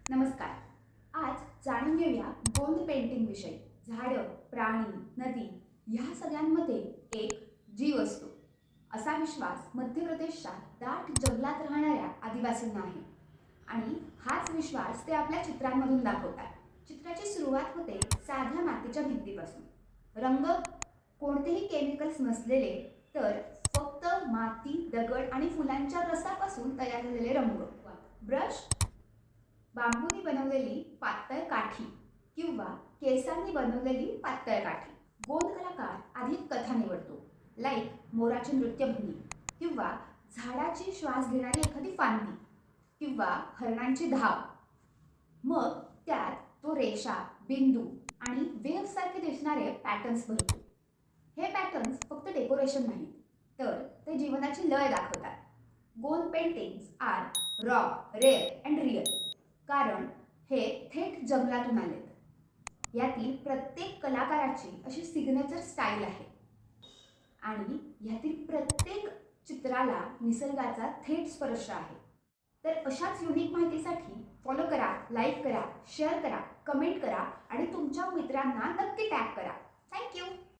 नमस्कार. आज जाणून घेऊया गोंद पेंटिंग विषयी. झाडं, प्राणी, नदी ह्या सगळ्यांमध्ये एक जीव असतो असा विश्वास मध्य प्रदेशच्या दाट जंगलात राहणाऱ्या आदिवासींना आहे. आणि हाच विश्वास ते आपल्या चित्रांमधून दाखवतात. चित्राची सुरुवात होते साध्या मातीच्या भिंतीपासून. रंग कोणतेही केमिकल्स नसलेले, तर फक्त माती, दगड आणि फुलांच्या रसापासून तयार झालेले रंग. ब्रश, बांबूनी बनवलेली पातळ काठी किंवा केसांनी बनवलेली पातळ काठी. गोंद कलाकार आधी कथा निवडतो, लाईक मोराची नृत्यभूमी किंवा झाडाची श्वास घेणारी एखादी फांदी किंवा हरणांची धाव. मग त्यात तो रेषा, बिंदू आणि वेव्हसारखे दिसणारे पॅटर्न्स भरतो. हे पॅटर्न्स फक्त डेकोरेशन नाहीत, तर ते जीवनाची लय दाखवतात. Gond paintings are raw, rare and real, कारण हे थेट जंगलातून आलेत. यातील प्रत्येक कलाकाराची अशी सिग्नेचर स्टाईल आहे आणि यातील प्रत्येक चित्राला निसर्गाचा थेट स्पर्श आहे. तर अशाच युनिक माहितीसाठी फॉलो करा, लाईक करा, शेअर करा, कमेंट करा आणि तुमच्या मित्रांना नक्की टॅग करा. थँक्यू.